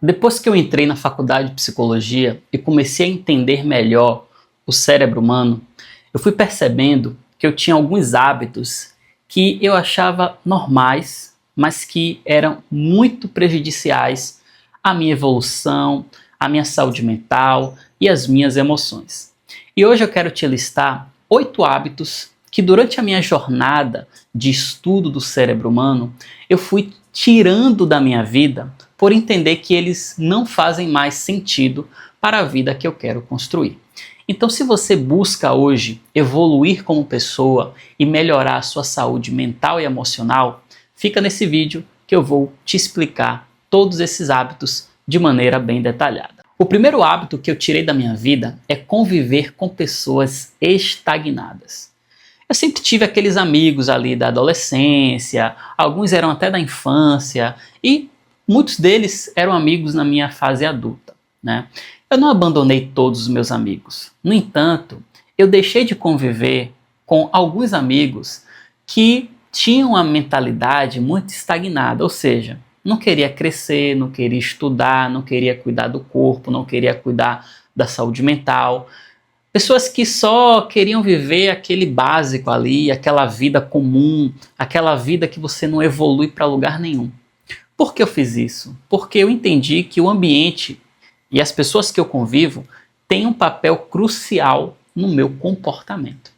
Depois que eu entrei na faculdade de psicologia e comecei a entender melhor o cérebro humano, eu fui percebendo que eu tinha alguns hábitos que eu achava normais, mas que eram muito prejudiciais à minha evolução, à minha saúde mental e às minhas emoções. E hoje eu quero te listar 8 hábitos que durante a minha jornada de estudo do cérebro humano eu fui tirando da minha vida por entender que eles não fazem mais sentido para a vida que eu quero construir. Então, se você busca hoje evoluir como pessoa e melhorar a sua saúde mental e emocional, fica nesse vídeo que eu vou te explicar todos esses hábitos de maneira bem detalhada. O primeiro hábito que eu tirei da minha vida é conviver com pessoas estagnadas. Eu sempre tive aqueles amigos ali da adolescência, alguns eram até da infância e muitos deles eram amigos na minha fase adulta, né? Eu não abandonei todos os meus amigos. No entanto, eu deixei de conviver com alguns amigos que tinham uma mentalidade muito estagnada, ou seja, não queria crescer, não queria estudar, não queria cuidar do corpo, não queria cuidar da saúde mental. Pessoas que só queriam viver aquele básico ali, aquela vida comum, aquela vida que você não evolui para lugar nenhum. Por que eu fiz isso? Porque eu entendi que o ambiente e as pessoas que eu convivo têm um papel crucial no meu comportamento.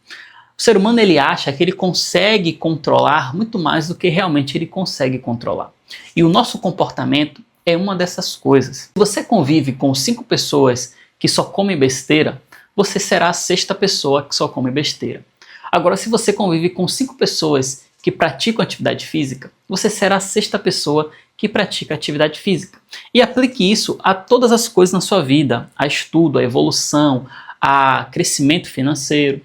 O ser humano ele acha que ele consegue controlar muito mais do que realmente ele consegue controlar. E o nosso comportamento é uma dessas coisas. Se você convive com 5 pessoas que só comem besteira, você será a 6ª pessoa que só come besteira. Agora, se você convive com 5 pessoas que praticam atividade física, você será a 6ª pessoa que pratica atividade física. E aplique isso a todas as coisas na sua vida, a estudo, a evolução, a crescimento financeiro.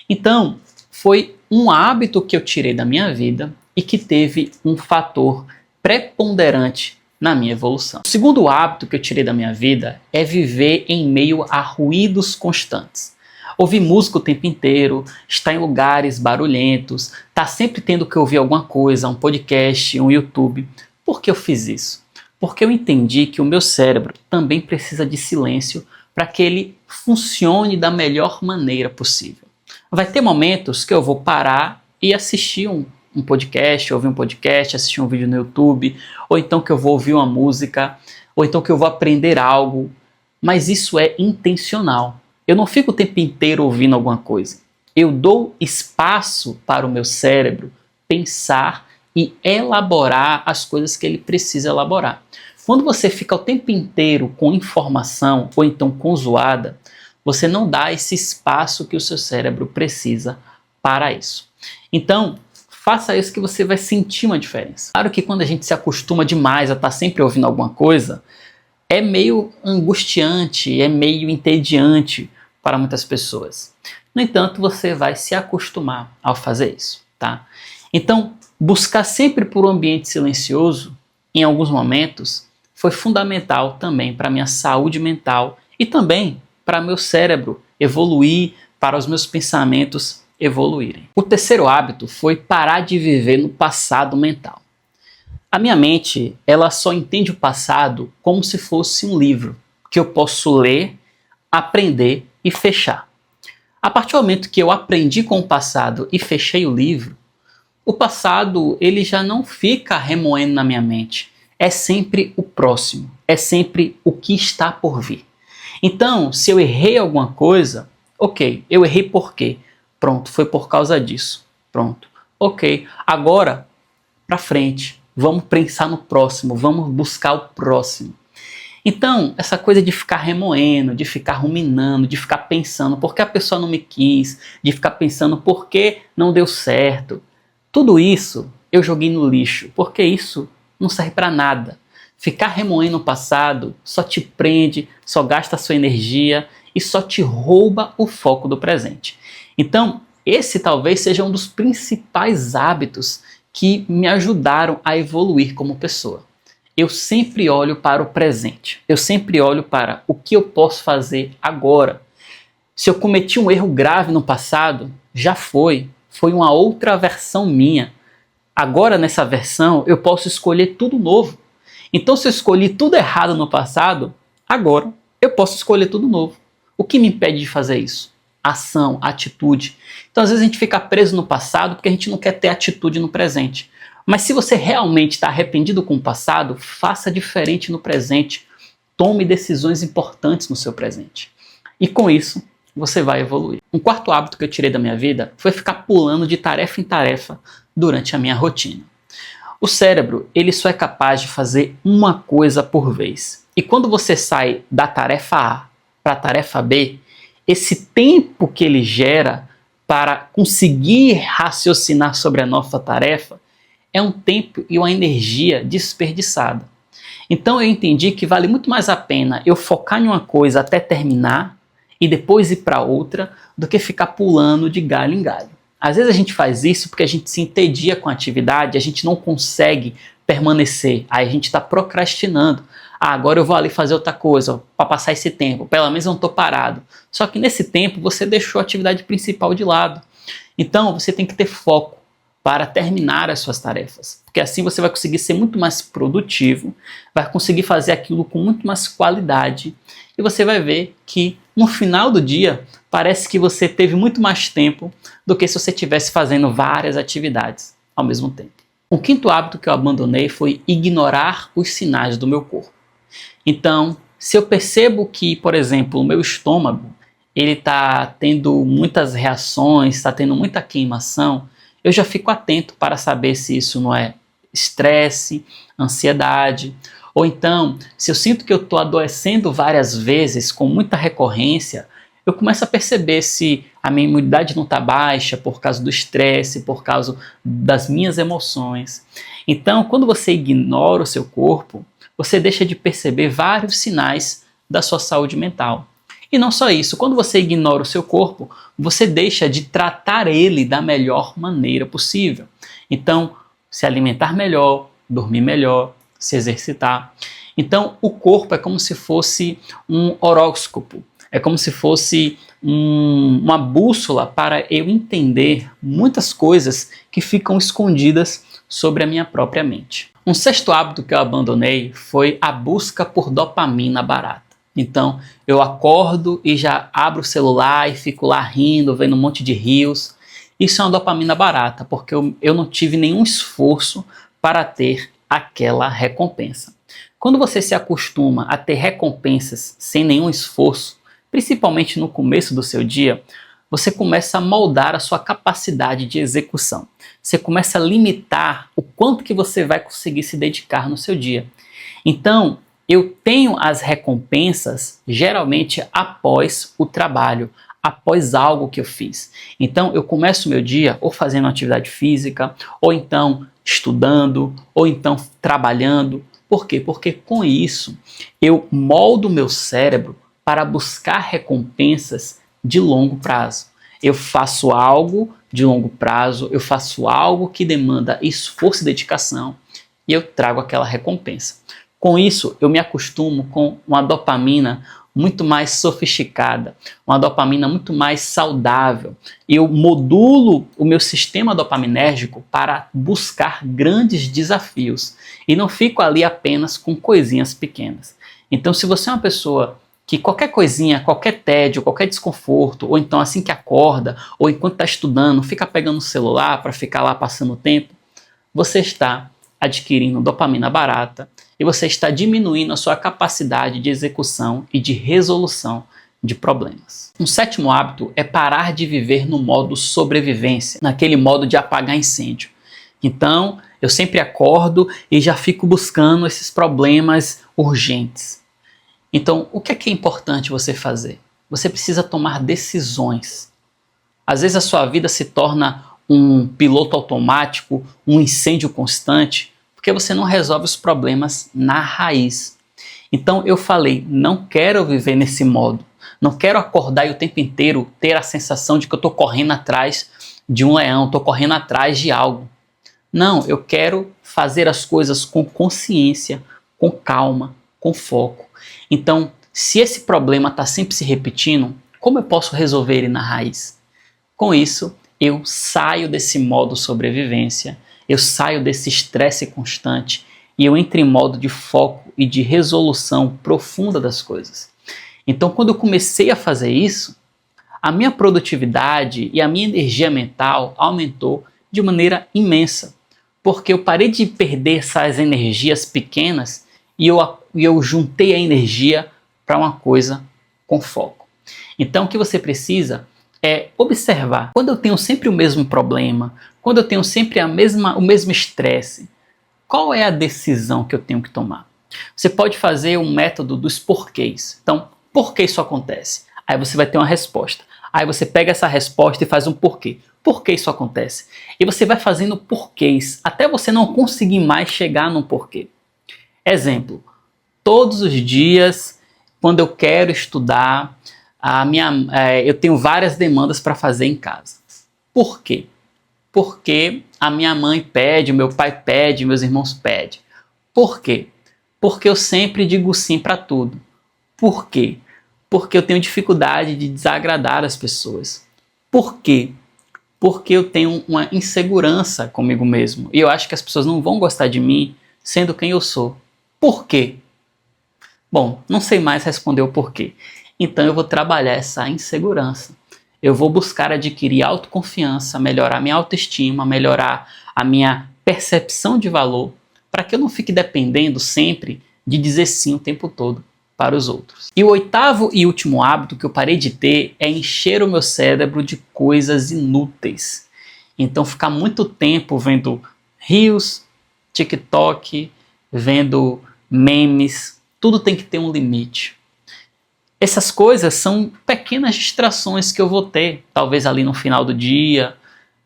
Então, foi um hábito que eu tirei da minha vida e que teve um fator preponderante na minha evolução. O segundo hábito que eu tirei da minha vida é viver em meio a ruídos constantes. Ouvir música o tempo inteiro, estar em lugares barulhentos, estar sempre tendo que ouvir alguma coisa, um podcast, um YouTube. Por que eu fiz isso? Porque eu entendi que o meu cérebro também precisa de silêncio para que ele funcione da melhor maneira possível. Vai ter momentos que eu vou parar e assistir um podcast, ouvir um podcast, assistir um vídeo no YouTube, ou então que eu vou ouvir uma música, ou então que eu vou aprender algo, mas isso é intencional. Eu não fico o tempo inteiro ouvindo alguma coisa. Eu dou espaço para o meu cérebro pensar e elaborar as coisas que ele precisa elaborar. Quando você fica o tempo inteiro com informação ou então com zoada, você não dá esse espaço que o seu cérebro precisa para isso. Então, faça isso que você vai sentir uma diferença. Claro que quando a gente se acostuma demais a estar sempre ouvindo alguma coisa, é meio angustiante, é meio entediante para muitas pessoas. No entanto, você vai se acostumar ao fazer isso, tá? Então, buscar sempre por um ambiente silencioso, em alguns momentos, foi fundamental também para a minha saúde mental e também para meu cérebro evoluir, para os meus pensamentos evoluírem. O terceiro hábito foi parar de viver no passado mental. A minha mente, ela só entende o passado como se fosse um livro que eu posso ler, aprender e fechar. A partir do momento que eu aprendi com o passado e fechei o livro, o passado ele já não fica remoendo na minha mente. É sempre o próximo, é sempre o que está por vir. Então, se eu errei alguma coisa, ok, eu errei por quê? Pronto, foi por causa disso. Pronto, ok, agora para frente, vamos pensar no próximo, vamos buscar o próximo. Então, essa coisa de ficar remoendo, de ficar ruminando, de ficar pensando por que a pessoa não me quis, de ficar pensando por que não deu certo, tudo isso eu joguei no lixo, porque isso não serve para nada. Ficar remoendo o passado só te prende, só gasta a sua energia e só te rouba o foco do presente. Então, esse talvez seja um dos principais hábitos que me ajudaram a evoluir como pessoa. Eu sempre olho para o presente. Eu sempre olho para o que eu posso fazer agora. Se eu cometi um erro grave no passado, já foi uma outra versão minha. Agora, nessa versão, eu posso escolher tudo novo. Então, se eu escolhi tudo errado no passado, agora eu posso escolher tudo novo. O que me impede de fazer isso? Ação, atitude. Então, às vezes a gente fica preso no passado porque a gente não quer ter atitude no presente. Mas se você realmente está arrependido com o passado, faça diferente no presente. Tome decisões importantes no seu presente. E com isso, você vai evoluir. Um quarto hábito que eu tirei da minha vida foi ficar pulando de tarefa em tarefa durante a minha rotina. O cérebro, ele só é capaz de fazer uma coisa por vez. E quando você sai da tarefa A para a tarefa B, esse tempo que ele gera para conseguir raciocinar sobre a nova tarefa é um tempo e uma energia desperdiçada. Então eu entendi que vale muito mais a pena eu focar em uma coisa até terminar e depois ir para outra do que ficar pulando de galho em galho. Às vezes a gente faz isso porque a gente se entedia com a atividade, a gente não consegue permanecer, aí a gente está procrastinando. Agora eu vou ali fazer outra coisa para passar esse tempo, pelo menos eu não estou parado. Só que nesse tempo você deixou a atividade principal de lado. Então você tem que ter foco para terminar as suas tarefas, porque assim você vai conseguir ser muito mais produtivo, vai conseguir fazer aquilo com muito mais qualidade e você vai ver que no final do dia parece que você teve muito mais tempo do que se você estivesse fazendo várias atividades ao mesmo tempo. O quinto hábito que eu abandonei foi ignorar os sinais do meu corpo. Então, se eu percebo que, por exemplo, o meu estômago ele está tendo muitas reações, está tendo muita queimação, eu já fico atento para saber se isso não é estresse, ansiedade, ou então, se eu sinto que eu estou adoecendo várias vezes, com muita recorrência, eu começo a perceber se a minha imunidade não está baixa por causa do estresse, por causa das minhas emoções. Então, quando você ignora o seu corpo, você deixa de perceber vários sinais da sua saúde mental. E não só isso, quando você ignora o seu corpo, você deixa de tratar ele da melhor maneira possível. Então, se alimentar melhor, dormir melhor, se exercitar. Então, o corpo é como se fosse um horóscopo, é como se fosse uma bússola para eu entender muitas coisas que ficam escondidas sobre a minha própria mente. Um sexto hábito que eu abandonei foi a busca por dopamina barata. Então, eu acordo e já abro o celular e fico lá rindo, vendo um monte de reels. Isso é uma dopamina barata, porque eu não tive nenhum esforço para ter aquela recompensa. Quando você se acostuma a ter recompensas sem nenhum esforço, principalmente no começo do seu dia, você começa a moldar a sua capacidade de execução. Você começa a limitar o quanto que você vai conseguir se dedicar no seu dia. Então, eu tenho as recompensas geralmente após o trabalho, após algo que eu fiz. Então eu começo o meu dia ou fazendo uma atividade física, ou então estudando, ou então trabalhando. Por quê? Porque com isso eu moldo o meu cérebro para buscar recompensas de longo prazo. Eu faço algo de longo prazo, eu faço algo que demanda esforço e dedicação e eu trago aquela recompensa. Com isso, eu me acostumo com uma dopamina muito mais sofisticada, uma dopamina muito mais saudável. Eu modulo o meu sistema dopaminérgico para buscar grandes desafios e não fico ali apenas com coisinhas pequenas. Então, se você é uma pessoa que qualquer coisinha, qualquer tédio, qualquer desconforto, ou então assim que acorda, ou enquanto está estudando, fica pegando o celular para ficar lá passando o tempo, você está adquirindo dopamina barata e você está diminuindo a sua capacidade de execução e de resolução de problemas. Um sétimo hábito é parar de viver no modo sobrevivência, naquele modo de apagar incêndio. Então, eu sempre acordo e já fico buscando esses problemas urgentes. Então, o que é importante você fazer? Você precisa tomar decisões. Às vezes a sua vida se torna um piloto automático, um incêndio constante, porque você não resolve os problemas na raiz. Então eu falei, não quero viver nesse modo, não quero acordar e o tempo inteiro ter a sensação de que eu estou correndo atrás de um leão, estou correndo atrás de algo. Não, eu quero fazer as coisas com consciência, com calma, com foco. Então, se esse problema está sempre se repetindo, como eu posso resolver ele na raiz? Com isso, eu saio desse modo sobrevivência, eu saio desse estresse constante e eu entro em modo de foco e de resolução profunda das coisas. Então, quando eu comecei a fazer isso, a minha produtividade e a minha energia mental aumentou de maneira imensa, porque eu parei de perder essas energias pequenas e eu juntei a energia para uma coisa com foco. Então, o que você precisa é observar. Quando eu tenho sempre o mesmo problema, quando eu tenho sempre o mesmo estresse, qual é a decisão que eu tenho que tomar? Você pode fazer um método dos porquês. Então, por que isso acontece? Aí você vai ter uma resposta. Aí você pega essa resposta e faz um porquê. Por que isso acontece? E você vai fazendo porquês até você não conseguir mais chegar num porquê. Exemplo, todos os dias, quando eu quero estudar, eu tenho várias demandas para fazer em casa. Por quê? Porque a minha mãe pede, o meu pai pede, meus irmãos pedem. Por quê? Porque eu sempre digo sim para tudo. Por quê? Porque eu tenho dificuldade de desagradar as pessoas. Por quê? Porque eu tenho uma insegurança comigo mesmo. E eu acho que as pessoas não vão gostar de mim sendo quem eu sou. Por quê? Bom, não sei mais responder o porquê. Então eu vou trabalhar essa insegurança. Eu vou buscar adquirir autoconfiança, melhorar minha autoestima, melhorar a minha percepção de valor, para que eu não fique dependendo sempre de dizer sim o tempo todo para os outros. E o oitavo e último hábito que eu parei de ter é encher o meu cérebro de coisas inúteis. Então ficar muito tempo vendo Reels, TikTok, vendo memes, tudo tem que ter um limite. Essas coisas são pequenas distrações que eu vou ter, talvez ali no final do dia,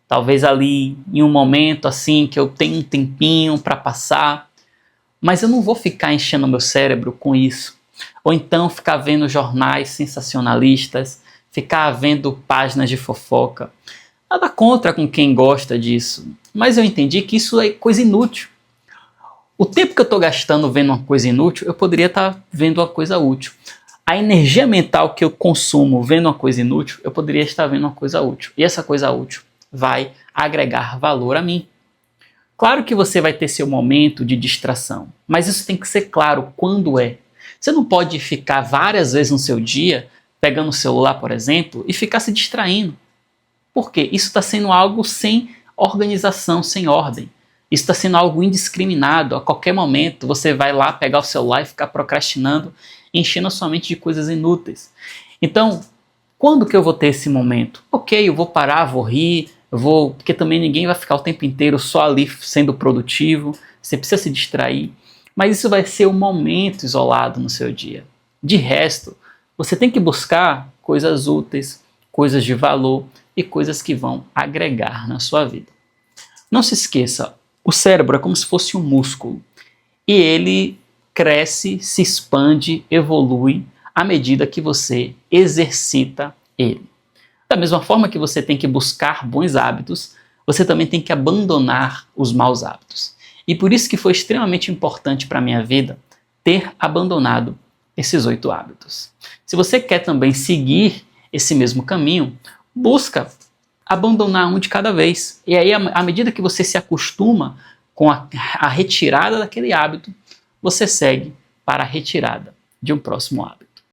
talvez ali em um momento assim que eu tenho um tempinho para passar, mas eu não vou ficar enchendo o meu cérebro com isso. Ou então ficar vendo jornais sensacionalistas, ficar vendo páginas de fofoca. Nada contra com quem gosta disso, mas eu entendi que isso é coisa inútil. O tempo que eu estou gastando vendo uma coisa inútil, eu poderia estar vendo uma coisa útil. A energia mental que eu consumo vendo uma coisa inútil, eu poderia estar vendo uma coisa útil. E essa coisa útil vai agregar valor a mim. Claro que você vai ter seu momento de distração, mas isso tem que ser claro quando é. Você não pode ficar várias vezes no seu dia pegando o celular, por exemplo, e ficar se distraindo. Por quê? Isso está sendo algo sem organização, sem ordem. Isso está sendo algo indiscriminado. A qualquer momento você vai lá pegar o celular e ficar procrastinando, enchendo a sua mente de coisas inúteis. Então, quando que eu vou ter esse momento? Ok, eu vou parar, vou rir, porque também ninguém vai ficar o tempo inteiro só ali sendo produtivo, você precisa se distrair, mas isso vai ser um momento isolado no seu dia. De resto, você tem que buscar coisas úteis, coisas de valor e coisas que vão agregar na sua vida. Não se esqueça, o cérebro é como se fosse um músculo e ele cresce, se expande, evolui à medida que você exercita ele. Da mesma forma que você tem que buscar bons hábitos, você também tem que abandonar os maus hábitos. E por isso que foi extremamente importante para a minha vida ter abandonado esses 8 hábitos. Se você quer também seguir esse mesmo caminho, busca abandonar um de cada vez. E aí, à medida que você se acostuma com a retirada daquele hábito, você segue para a retirada de um próximo hábito.